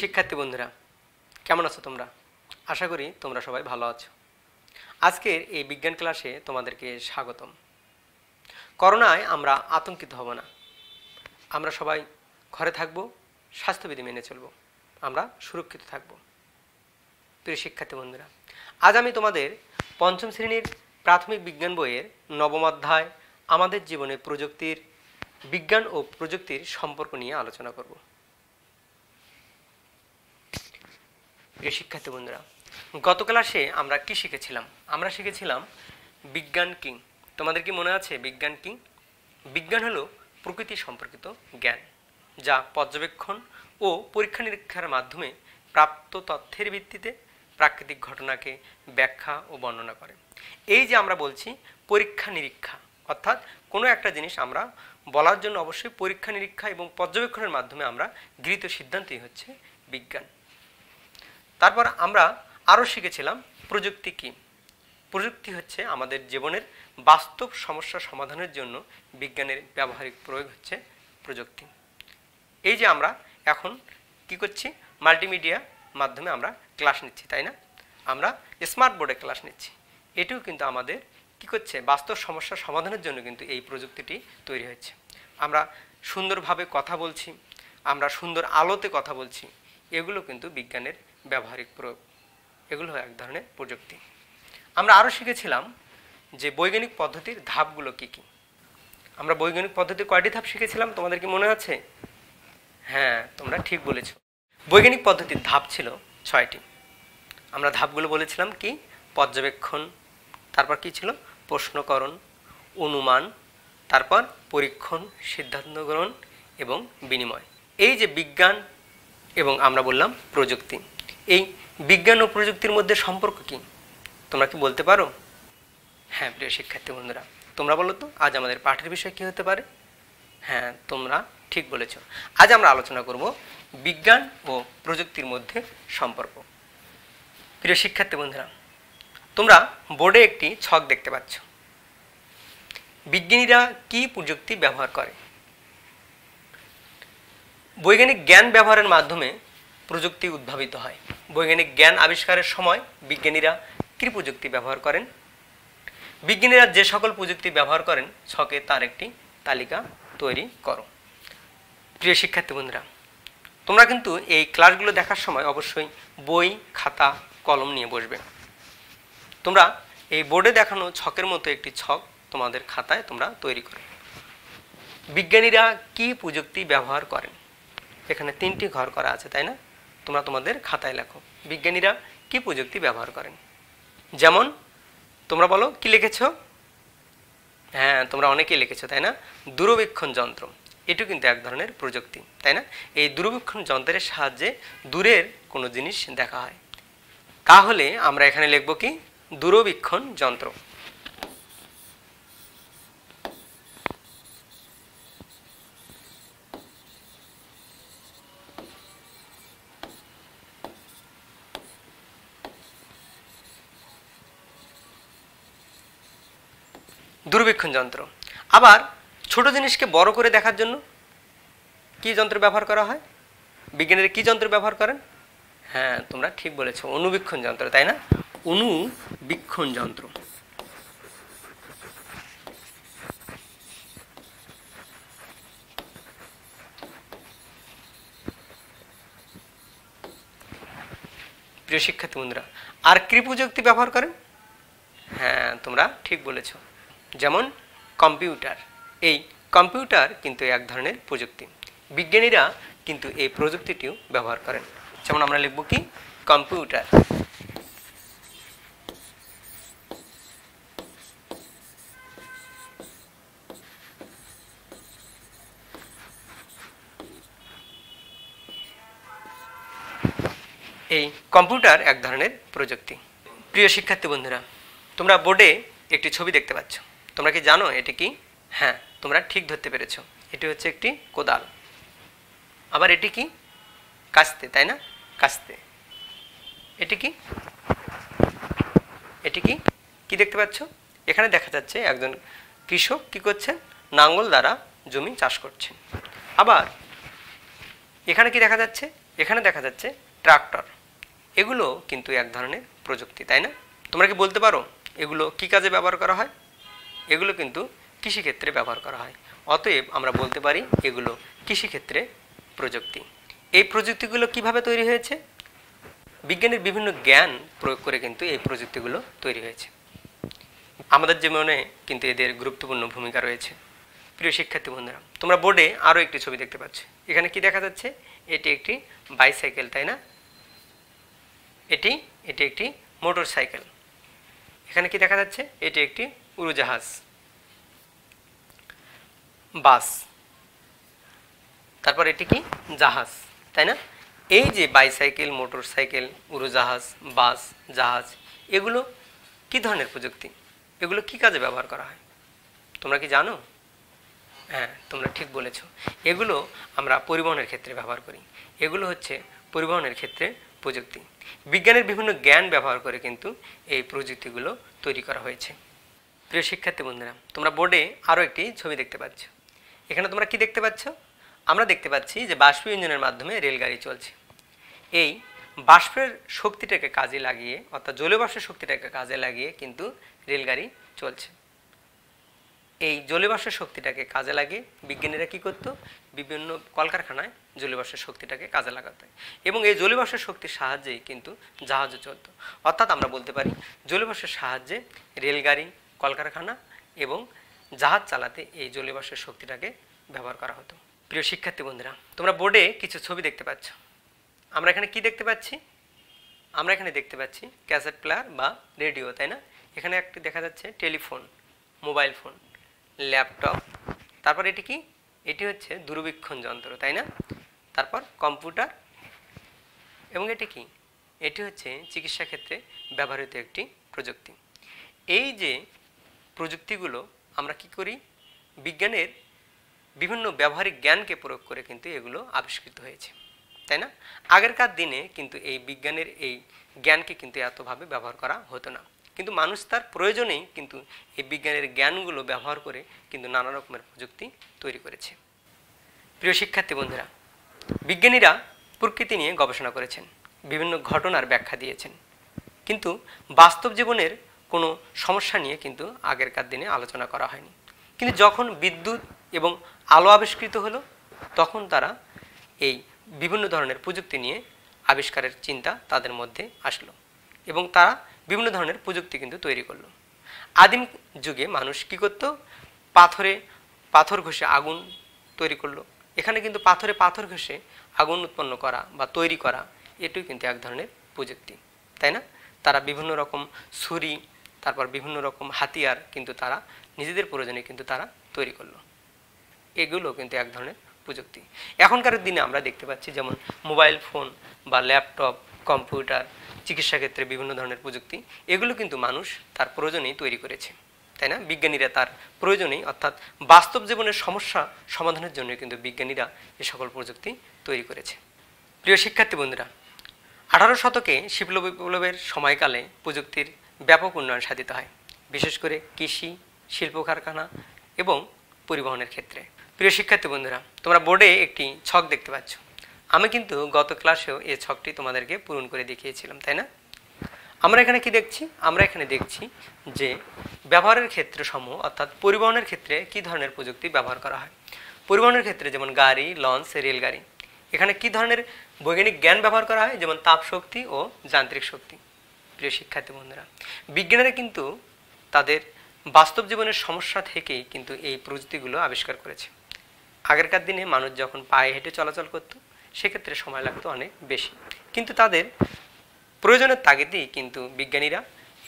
শিক্ষার্থী বন্ধুরা, কেমন আছো তোমরা? আশা করি তোমরা সবাই ভালো আছো। আজকের এই বিজ্ঞান ক্লাসে তোমাদেরকে স্বাগতম। করোনায় আমরা আতঙ্কিত হব না। আমরা সবাই ঘরে থাকব, স্বাস্থ্যবিধি মেনে চলব, আমরা সুরক্ষিত থাকব। প্রিয় শিক্ষার্থী বন্ধুরা, আজ আমি তোমাদের পঞ্চম শ্রেণীর প্রাথমিক বিজ্ঞান বইয়ের নবম অধ্যায় আমাদের জীবনে প্রযুক্তির বিজ্ঞান ও প্রযুক্তির সম্পর্ক নিয়ে আলোচনা করব। প্রিয় শিক্ষার্থী বন্ধুরা, গত ক্লাসে আমরা কি শিখেছিলাম? আমরা শিখেছিলাম বিজ্ঞান কি। তোমাদের কি মনে আছে বিজ্ঞান কি? বিজ্ঞান হলো প্রকৃতি সম্পর্কিত জ্ঞান, যা পর্যবেক্ষণ ও পরীক্ষা নিরীক্ষার মাধ্যমে প্রাপ্ত তথ্যের ভিত্তিতে প্রাকৃতিক ঘটনাকে ব্যাখ্যা ও বর্ণনা করে। এই যে আমরা বলছি পরীক্ষা নিরীক্ষা, অর্থাৎ কোনো একটা জিনিস আমরা বলার জন্য অবশ্যই পরীক্ষা নিরীক্ষা এবং পর্যবেক্ষণের মাধ্যমে আমরা গৃহীত সিদ্ধান্তই হচ্ছে বিজ্ঞান। তারপর আমরা আরও শিখেছিলাম প্রযুক্তি কি। প্রযুক্তি হচ্ছে আমাদের জীবনের বাস্তব সমস্যা সমাধানের জন্য বিজ্ঞানের ব্যবহারিক প্রয়োগ হচ্ছে প্রযুক্তি। এই যে আমরা এখন কি করছি, মাল্টিমিডিয়া মাধ্যমে আমরা ক্লাস নিচ্ছি, তাই না? আমরা স্মার্ট বোর্ডে ক্লাস নিচ্ছি। এটিও কিন্তু আমাদের কি করছে, বাস্তব সমস্যা সমাধানের জন্য কিন্তু এই প্রযুক্তিটি তৈরি হয়েছে। আমরা সুন্দরভাবে কথা বলছি, আমরা সুন্দর আলোতে কথা বলছি, এগুলো কিন্তু বিজ্ঞানের ব্যবহারিক প্রয়োগ, এগুলো এক ধরনের প্রযুক্তি। আমরা আরও শিখেছিলাম যে বৈজ্ঞানিক পদ্ধতির ধাপগুলো কি কি। আমরা বৈজ্ঞানিক পদ্ধতির কয়টি ধাপ শিখেছিলাম, তোমাদের কি মনে আছে? হ্যাঁ, তোমরা ঠিক বলেছ। বৈজ্ঞানিক পদ্ধতির ধাপ ছিল 6টি। আমরা ধাপগুলো বলেছিলাম কি? পর্যবেক্ষণ, তারপর কি ছিল? প্রশ্নকরণ, অনুমান, তারপর পরীক্ষণ, সিদ্ধান্ত গ্রহণ এবং বিনিময়। এই যে বিজ্ঞান এবং আমরা বললাম প্রযুক্তি, এই বিজ্ঞান ও প্রযুক্তির মধ্যে সম্পর্ক কি তোমরা কি বলতে পারো? হ্যাঁ প্রিয় শিক্ষার্থী বন্ধুরা, তোমরা বলো তো আজ আমাদের পাঠের বিষয় কি হতে পারে? হ্যাঁ, তোমরা ঠিক বলেছ। আজ আমরা আলোচনা করব বিজ্ঞান ও প্রযুক্তির মধ্যে সম্পর্ক। প্রিয় শিক্ষার্থী বন্ধুরা, তোমরা বোর্ডে একটি ছক দেখতে পাচ্ছ। বিজ্ঞানীরা কি প্রযুক্তি ব্যবহার করে? বৈজ্ঞানিক জ্ঞান ব্যবহারের মাধ্যমে প্রযুক্তি উদ্ভাবিত হয়। বৈজ্ঞানিক জ্ঞান আবিষ্কারের সময় বিজ্ঞানীরা কী প্রযুক্তি ব্যবহার করেন? বিজ্ঞানীরা যে সকল প্রযুক্তি ব্যবহার করেন ছকে তার একটি তালিকা তৈরি করো। প্রিয় শিক্ষার্থী বন্ধুরা, তোমরা কিন্তু এই ক্লাসগুলো দেখার সময় অবশ্যই বই, খাতা, কলম নিয়ে বসবে। তোমরা এই বোর্ডে দেখানো ছকের মতো একটি ছক তোমাদের খাতায় তোমরা তৈরি করো। বিজ্ঞানীরা কি প্রযুক্তি ব্যবহার করেন? এখানে 3টি ঘর করা আছে, তাই না? তোমরা তোমাদের খাতায় লেখো বিজ্ঞানীরা কি প্রযুক্তি ব্যবহার করেন। যেমন তোমরা বলো কি লিখেছ? হ্যাঁ, তোমরা অনেকেই লিখেছো, তাই না? দূরবীক্ষণ যন্ত্র, এটিও কিন্তু এক ধরনের প্রযুক্তি, তাই না? এই দূরবীক্ষণ যন্ত্রের সাহায্যে দূরের কোনো জিনিস দেখা হয়। তাহলে আমরা এখানে লিখব কি? দূরবীক্ষণ যন্ত্র। দূরবীক্ষণ যন্ত্র। আবার ছোট জিনিসকে বড় করে দেখার জন্য কি যন্ত্র ব্যবহার করা হয়? বিজ্ঞানীরা কি যন্ত্র ব্যবহার করেন? হ্যাঁ, তোমরা ঠিক বলেছো, অণুবীক্ষণ যন্ত্র, তাই না? অণুবীক্ষণ যন্ত্র। প্রিয় শিক্ষার্থী বন্ধুরা, আর কি প্রযুক্তি ব্যবহার করেন? হ্যাঁ, তোমরা ঠিক বলেছ, যেমন কম্পিউটার। এই কম্পিউটার কিন্তু এক ধরনের প্রযুক্তি। বিজ্ঞানীরা কিন্তু এই প্রযুক্তিটিও ব্যবহার করেন। যেমন আমরা লিখব কি? কম্পিউটার। এই কম্পিউটার এক ধরনের প্রযুক্তি। প্রিয় শিক্ষার্থী বন্ধুরা, তোমরা বোর্ডে একটি ছবি দেখতে পাচ্ছ। তোমরা কি জানো এটি কি? হ্যাঁ, তোমরা ঠিক ধরতে পেরেছো, এটি হচ্ছে একটি কোদাল। আবার এটি কি? কাস্তে, তাই না? কাস্তে। এটি কি? এটি কি? কি দেখতে পাচ্ছ? এখানে দেখা যাচ্ছে একজন কৃষক কি করছেন? লাঙ্গল দ্বারা জমি চাষ করছেন। আবার এখানে কি দেখা যাচ্ছে? এখানে দেখা যাচ্ছে ট্রাক্টর, এগুলো কিন্তু এক ধরনের প্রযুক্তি, তাই না? তোমরা কি বলতে পারো এগুলো কি কাজে ব্যবহার করা হয়? এগুলো কিন্তু কৃষিক্ষেত্রে ব্যবহার করা হয়। অতএব আমরা বলতে পারি এগুলো কৃষিক্ষেত্রে প্রযুক্তি। এই প্রযুক্তিগুলো কিভাবে তৈরি হয়েছে? বিজ্ঞানের বিভিন্ন জ্ঞান প্রয়োগ করে কিন্তু এই প্রযুক্তিগুলো তৈরি হয়েছে। আমাদের জীবনে কিন্তু এদের গুরুত্বপূর্ণ ভূমিকা রয়েছে। প্রিয় শিক্ষার্থী বন্ধুরা, তোমরা বোর্ডে আরও একটি ছবি দেখতে পাচ্ছ। এখানে কি দেখা যাচ্ছে? এটি একটি বাইসাইকেল, তাই না? এটি একটি মোটর সাইকেল। এখানে কি দেখা যাচ্ছে? এটি একটি উড়োজাহাজ, বাস। তারপর এটি কি? জাহাজ, তাই না? এই যে বাইসাইকেল, মোটর সাইকেল, উড়োজাহাজ, বাস, জাহাজ, এগুলো কি ধরনের প্রযুক্তি? এগুলো কি কাজে ব্যবহার করা হয় তোমরা কি জানো? হ্যাঁ, তোমরা ঠিক বলেছ। এগুলো আমরা পরিবহনের ক্ষেত্রে ব্যবহার করি। এগুলো হচ্ছে পরিবহনের ক্ষেত্রে প্রযুক্তি। বিজ্ঞানের বিভিন্ন জ্ঞান ব্যবহার করে কিন্তু এই প্রযুক্তিগুলো তৈরি করা হয়েছে। প্রিয় শিক্ষার্থী বন্ধুরা, তোমরা বোর্ডে আরও একটি ছবি দেখতে পাচ্ছ। এখানে তোমরা কি দেখতে পাচ্ছ? আমরা দেখতে পাচ্ছি যে বাষ্প ইঞ্জিনের মাধ্যমে রেলগাড়ি চলছে। এই বাষ্পের শক্তিটাকে কাজে লাগিয়ে, অর্থাৎ জলীয় বাষ্পের শক্তিটাকে কাজে লাগিয়ে কিন্তু রেলগাড়ি চলছে। এই জলীয় বাষ্পের শক্তিটাকে কাজে লাগিয়ে বিজ্ঞানীরা কী করতো? বিভিন্ন কলকারখানায় জলীয় বাষ্পের শক্তিটাকে কাজে লাগাতে, এবং এই জলীয় বাষ্পের শক্তির সাহায্যেই কিন্তু জাহাজও চলতো। অর্থাৎ আমরা বলতে পারি জলীয় বাষ্পের সাহায্যে রেলগাড়ি, কলকারখানা এবং জাহাজ চালাতে এই জলীয় বাষ্পের শক্তিটাকে ব্যবহার করা হতো। প্রিয় শিক্ষার্থী বন্ধুরা, তোমরা বোর্ডে কিছু ছবি দেখতে পাচ্ছ। আমরা এখানে কি দেখতে পাচ্ছি? আমরা এখানে দেখতে পাচ্ছি ক্যাসেট প্লেয়ার বা রেডিও, তাই না? এখানে একটি দেখা যাচ্ছে টেলিফোন, মোবাইল ফোন, ল্যাপটপ। তারপর এটি কি? এটি হচ্ছে দূরবীক্ষণ যন্ত্র, তাই না? তারপর কম্পিউটার, এবং এটি কি? এটি হচ্ছে চিকিৎসা ক্ষেত্রে ব্যবহৃত একটি প্রযুক্তি। এই যে প্রযুক্তিগুলো আমরা কি করি? বিজ্ঞানের বিভিন্ন ব্যবহারিক জ্ঞানকে প্রয়োগ করে কিন্তু এগুলো আবিষ্কৃত হয়েছে, তাই না? আগেরকার দিনে কিন্তু এই বিজ্ঞানের এই জ্ঞানকে কিন্তু এতভাবে ব্যবহার করা হতো না, কিন্তু মানুষ তার প্রয়োজনেই কিন্তু এই বিজ্ঞানের জ্ঞানগুলো ব্যবহার করে কিন্তু নানা রকমের প্রযুক্তি তৈরি করেছে। প্রিয় শিক্ষার্থী বন্ধুরা, বিজ্ঞানীরা প্রকৃতি নিয়ে গবেষণা করেছেন, বিভিন্ন ঘটনার ব্যাখ্যা দিয়েছেন, কিন্তু বাস্তব জীবনের কোনো সমস্যা নিয়ে কিন্তু আগেরকার দিনে আলোচনা করা হয়নি। কিন্তু যখন বিদ্যুৎ এবং আলো আবিষ্কৃত হলো, তখন তারা এই বিভিন্ন ধরনের প্রযুক্তি নিয়ে আবিষ্কারের চিন্তা তাদের মধ্যে আসলো, এবং তারা বিভিন্ন ধরনের প্রযুক্তি কিন্তু তৈরি করলো। আদিম যুগে মানুষ কী করত? পাথর ঘষে আগুন তৈরি করলো। এখানে কিন্তু পাথর ঘষে আগুন উৎপন্ন করা বা তৈরি করা, এটাই কিন্তু এক ধরনের প্রযুক্তি, তাই না? তারা বিভিন্ন রকম ছুরি, তারপর বিভিন্ন রকম হাতিয়ার কিন্তু তারা নিজেদের প্রয়োজনে কিন্তু তারা তৈরি করলো। এগুলো কিন্তু এক ধরনের প্রযুক্তি। এখনকার দিনে আমরা দেখতে পাচ্ছি যেমন মোবাইল ফোন বা ল্যাপটপ, কম্পিউটার, চিকিৎসা ক্ষেত্রে বিভিন্ন ধরনের প্রযুক্তি, এগুলো কিন্তু মানুষ তার প্রয়োজনেই তৈরি করেছে, তাই না? বিজ্ঞানীরা তার প্রয়োজনেই, অর্থাৎ বাস্তব জীবনের সমস্যা সমাধানের জন্য কিন্তু বিজ্ঞানীরা এ সকল প্রযুক্তি তৈরি করেছে। প্রিয় শিক্ষার্থী বন্ধুরা, 18 শতকে শিল্প বিপ্লবের সময়কালে প্রযুক্তির ব্যাপক উন্নয়ন সাধিত হয়, বিশেষ করে কৃষি, শিল্প কারখানা এবং পরিবহনের ক্ষেত্রে। প্রিয় শিক্ষার্থী বন্ধুরা, তোমরা বোর্ডে একটি ছক দেখতে পাচ্ছ। আমি কিন্তু গত ক্লাসেও এই ছকটি তোমাদেরকে পূরণ করে দেখিয়েছিলাম, তাই না? আমরা এখানে কি দেখছি? আমরা এখানে দেখছি যে ব্যবহারের ক্ষেত্র সমূহ, অর্থাৎ পরিবহনের ক্ষেত্রে কি ধরনের প্রযুক্তি ব্যবহার করা হয়। পরিবহনের ক্ষেত্রে যেমন গাড়ি, লঞ্চ, রেলগাড়ি, এখানে কি ধরনের বৈজ্ঞানিক জ্ঞান ব্যবহার করা হয়? যেমন তাপ শক্তি ও যান্ত্রিক শক্তি। প্রিয় শিক্ষার্থী বন্ধুরা, বিজ্ঞানীরা কিন্তু তাদের বাস্তব জীবনের সমস্যা থেকেই কিন্তু এই প্রযুক্তিগুলো আবিষ্কার করেছে। আগেরকার দিনে মানুষ যখন পায়ে হেঁটে চলাচল করত, সেক্ষেত্রে সময় লাগতো অনেক বেশি, কিন্তু তাদের প্রয়োজনের তাগিদেই কিন্তু বিজ্ঞানীরা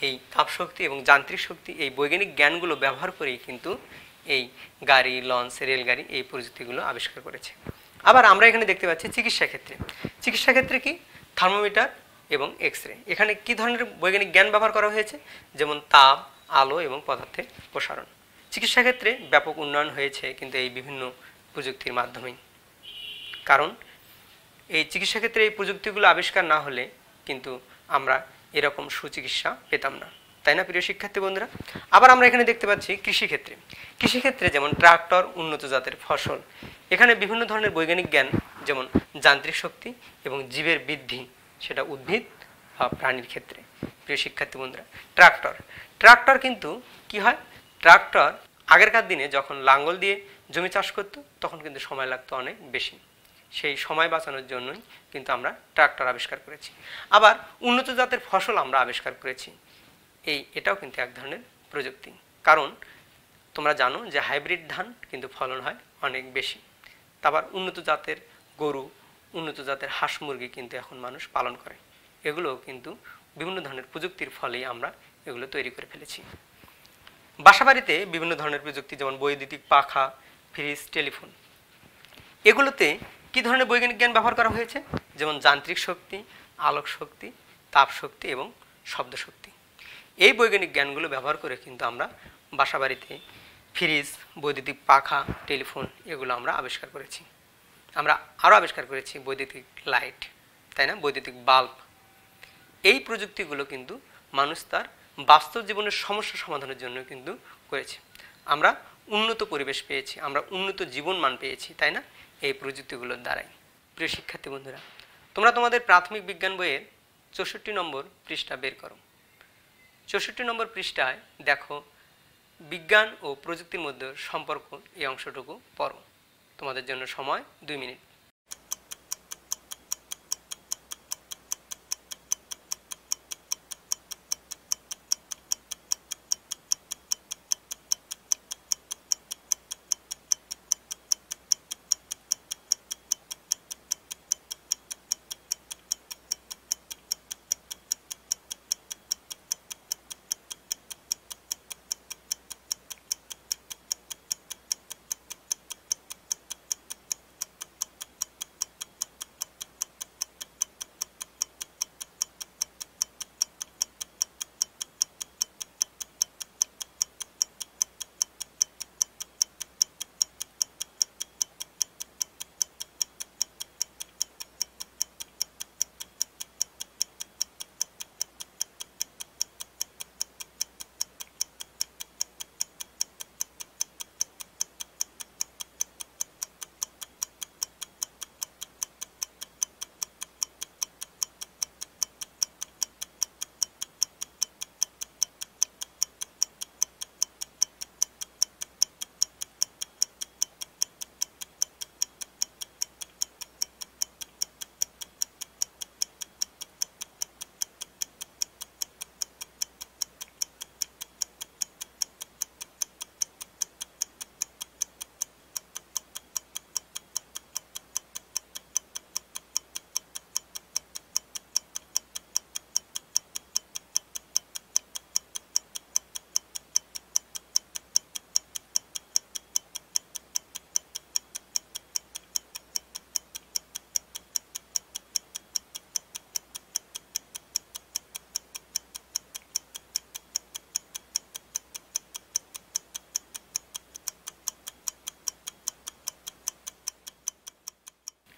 এই তাপশক্তি এবং যান্ত্রিক শক্তি, এই বৈজ্ঞানিক জ্ঞানগুলো ব্যবহার করেই কিন্তু এই গাড়ি, লঞ্চ, রেলগাড়ি, এই প্রযুক্তিগুলো আবিষ্কার করেছে। আবার আমরা এখানে দেখতে পাচ্ছি চিকিৎসা ক্ষেত্রে। চিকিৎসা ক্ষেত্রে কি? থার্মোমিটার এবং এক্স-রে। এখানে কি ধরনের বৈজ্ঞানিক জ্ঞান ব্যবহার করা হয়েছে? যেমন তাপ, আলো এবং পদার্থের প্রসারণ। চিকিৎসা ক্ষেত্রে ব্যাপক উন্নয়ন হয়েছে কিন্তু এই বিভিন্ন প্রযুক্তির মাধ্যমেই। কারণ এই চিকিৎসা ক্ষেত্রে এই প্রযুক্তিগুলো আবিষ্কার না হলে কিন্তু আমরা এরকম সুচিকিৎসা পেতাম না, তাই না প্রিয় শিক্ষার্থী বন্ধুরা? আবার আমরা এখানে দেখতে পাচ্ছি কৃষিক্ষেত্রে। কৃষিক্ষেত্রে যেমন ট্রাক্টর, উন্নত জাতের ফসল, এখানে বিভিন্ন ধরনের বৈজ্ঞানিক জ্ঞান যেমন যান্ত্রিক শক্তি এবং জীবের বৃদ্ধি, সেটা উদ্ভিদ বা প্রাণীর ক্ষেত্রে। প্রিয় শিক্ষার্থী বন্ধুরা, ট্রাক্টর কিন্তু কি হয়, ট্রাক্টর আগেরকার দিনে যখন লাঙ্গল দিয়ে জমি চাষ করতো তখন কিন্তু সময় লাগতো অনেক বেশি, সেই সময় বাঁচানোর জন্যই কিন্তু আমরা ট্রাক্টর আবিষ্কার করেছি। আবার উন্নত জাতের ফসল আমরা আবিষ্কার করেছি, এটাও কিন্তু এক ধরনের প্রযুক্তি। কারণ তোমরা জানো যে হাইব্রিড ধান কিন্তু ফলন হয় অনেক বেশি। তারপর উন্নত জাতের গরু, উন্নত জাতের হাঁস মুরগি কিন্তু এখন মানুষ পালন করে, এগুলো কিন্তু বিভিন্ন ধরনের প্রযুক্তির ফলেই আমরা এগুলো তৈরি করে ফেলেছি। বাসাবাড়িতে বিভিন্ন ধরনের প্রযুক্তি, যেমন বৈদ্যুতিক পাখা, ফ্রিজ, টেলিফোন, এগুলোতে কি ধরনের বৈজ্ঞানিক জ্ঞান ব্যবহার করা হয়েছে, যেমন যান্ত্রিক শক্তি, আলোক শক্তি, তাপ শক্তি এবং শব্দ শক্তি। এই বৈজ্ঞানিক জ্ঞানগুলো ব্যবহার করে কিন্তু আমরা বাসাবাড়িতে ফ্রিজ, বৈদ্যুতিক পাখা, টেলিফোন এগুলো আমরা আবিষ্কার করেছি। আমরা আরও আবিষ্কার করেছি বৈদ্যুতিক লাইট, তাই না, বৈদ্যুতিক বাল্ব। এই প্রযুক্তিগুলো কিন্তু মানুষ তার বাস্তব জীবনের সমস্যা সমাধানের জন্য কিন্তু করেছে। আমরা উন্নত পরিবেশ পেয়েছি, আমরা উন্নত জীবন মান পেয়েছি, তাই না, এই প্রযুক্তিগুলোর দ্বারাই। প্রিয় শিক্ষার্থী বন্ধুরা, তোমরা তোমাদের প্রাথমিক বিজ্ঞান বইয়ের 64 নম্বর পৃষ্ঠা বের করো। 64 নম্বর পৃষ্ঠায় দেখো বিজ্ঞান ও প্রযুক্তির মধ্যে সম্পর্ক, এই অংশটুকু পড়ো। তোমাদের জন্য সময় 2 মিনিট।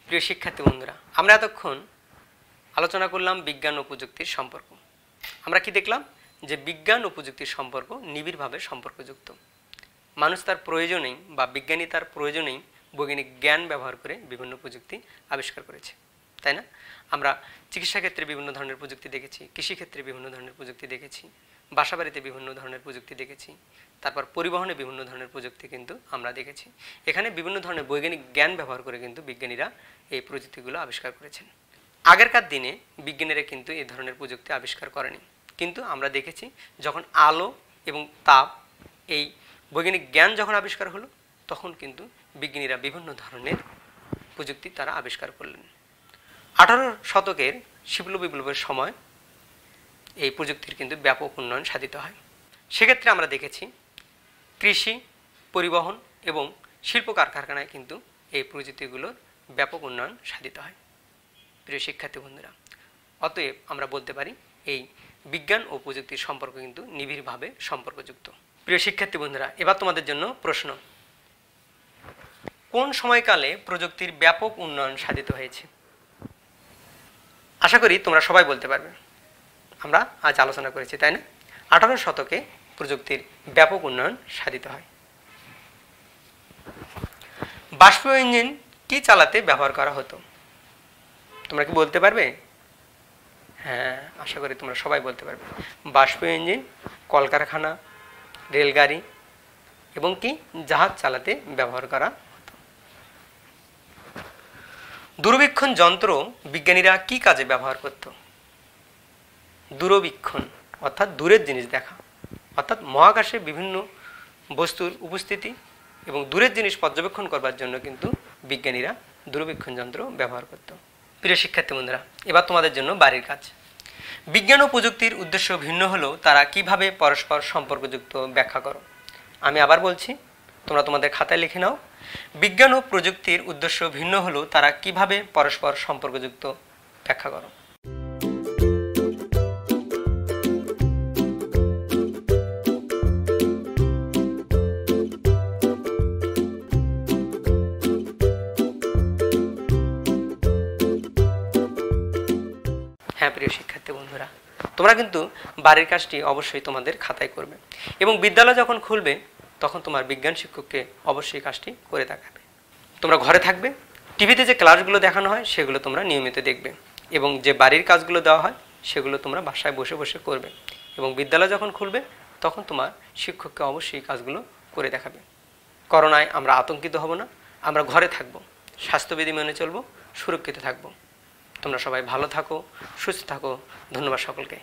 প্রিয় শিক্ষার্থী বন্ধুরা, আমরা এতক্ষণ আলোচনা করলাম বিজ্ঞান ও প্রযুক্তির সম্পর্ক। আমরা কি দেখলাম, যে বিজ্ঞান ও প্রযুক্তির সম্পর্ক নিবিড়ভাবে সম্পর্কযুক্ত। মানুষ তার প্রয়োজনেই বা বিজ্ঞানী তার প্রয়োজনেই বৈজ্ঞানিক জ্ঞান ব্যবহার করে বিভিন্ন প্রযুক্তি আবিষ্কার করেছে, তাই না। আমরা চিকিৎসা ক্ষেত্রে বিভিন্ন ধরনের প্রযুক্তি দেখেছি, কৃষিক্ষেত্রে বিভিন্ন ধরনের প্রযুক্তি দেখেছি, বাসাবাড়িতে বিভিন্ন ধরনের প্রযুক্তি দেখেছি, তারপর পরিবহনে বিভিন্ন ধরনের প্রযুক্তি কিন্তু আমরা দেখেছি। এখানে বিভিন্ন ধরনের বৈজ্ঞানিক জ্ঞান ব্যবহার করে কিন্তু বিজ্ঞানীরা এই প্রযুক্তিগুলো আবিষ্কার করেছেন। আগেরকার দিনে বিজ্ঞানীরা কিন্তু এই ধরনের প্রযুক্তি আবিষ্কার করেনি, কিন্তু আমরা দেখেছি যখন আলো এবং তাপ, এই বৈজ্ঞানিক জ্ঞান যখন আবিষ্কার হলো, তখন কিন্তু বিজ্ঞানীরা বিভিন্ন ধরনের প্রযুক্তি তারা আবিষ্কার করলেন। 18 শতকের শিল্প বিপ্লবের সময় এই প্রযুক্তির কিন্তু ব্যাপক উন্নয়ন সাধিত হয়। সেক্ষেত্রে আমরা দেখেছি কৃষি, পরিবহন এবং শিল্প কারখানায় কিন্তু এই প্রযুক্তিগুলোর ব্যাপক উন্নয়ন সাধিত হয়। প্রিয় শিক্ষার্থী বন্ধুরা, অতএব আমরা বলতে পারি এই বিজ্ঞান ও প্রযুক্তির সম্পর্ক কিন্তু নিবিড়ভাবে সম্পর্কযুক্ত। প্রিয় শিক্ষার্থী বন্ধুরা, এবার তোমাদের জন্য প্রশ্ন, কোন সময়কালে প্রযুক্তির ব্যাপক উন্নয়ন সাধিত হয়েছে? আশা করি তোমরা সবাই বলতে পারবে। আমরা আজ আলোচনা করেছি, তাই না। 18 শতকে প্রযুক্তির ব্যাপক উন্নয়ন সাধিত হয়। বাষ্পীয় ইঞ্জিন কি চালাতে ব্যবহার করা হতো? তোমরা কি বলতে পারবে? হ্যাঁ, আশা করি তোমরা সবাই বলতে পারবে। বাষ্প ইঞ্জিন, কলকারখানা, রেলগাড়ি এবং কি জাহাজ চালাতে ব্যবহার করা হতো। দূরবীক্ষণ যন্ত্র বিজ্ঞানীরা কি কাজে ব্যবহার করত? দূরবীক্ষণ অর্থাৎ দূরের জিনিস দেখা, অর্থাৎ মহাকাশে বিভিন্ন বস্তুর উপস্থিতি এবং দূরের জিনিস পর্যবেক্ষণ করবার জন্য কিন্তু বিজ্ঞানীরা দূরবীক্ষণ যন্ত্র ব্যবহার করত। প্রিয় শিক্ষার্থী বন্ধুরা, এবার তোমাদের জন্য বাড়ির কাজ। বিজ্ঞান ও প্রযুক্তির উদ্দেশ্য ভিন্ন হলেও তারা কিভাবে পরস্পর সম্পর্কযুক্ত ব্যাখ্যা করো। আমি আবার বলছি, তোমরা তোমাদের খাতায় লিখে নাও। বিজ্ঞান ও প্রযুক্তির উদ্দেশ্য ভিন্ন হলেও তারা কিভাবে পরস্পর সম্পর্কযুক্ত ব্যাখ্যা করো। হ্যাঁ প্রিয় শিক্ষার্থী বন্ধুরা, তোমরা কিন্তু বাড়ির কাজটি অবশ্যই তোমাদের খাতায় করবে এবং বিদ্যালয় যখন খুলবে তখন তোমার বিজ্ঞান শিক্ষককে অবশ্যই কাজটি করে দেখাবে। তোমরা ঘরে থাকবে, টিভিতে যে ক্লাসগুলো দেখানো হয় সেগুলো তোমরা নিয়মিত দেখবে এবং যে বাড়ির কাজগুলো দেওয়া হয় সেগুলো তোমরা বাসায় বসে বসে করবে এবং বিদ্যালয় যখন খুলবে তখন তোমার শিক্ষককে অবশ্যই কাজগুলো করে দেখাবে। করোনায় আমরা আতঙ্কিত হব না, আমরা ঘরে থাকব, স্বাস্থ্যবিধি মেনে চলবো, সুরক্ষিত থাকবো। তোমরা সবাই ভালো থাকো, সুস্থ থাকো। ধন্যবাদ সকলকে।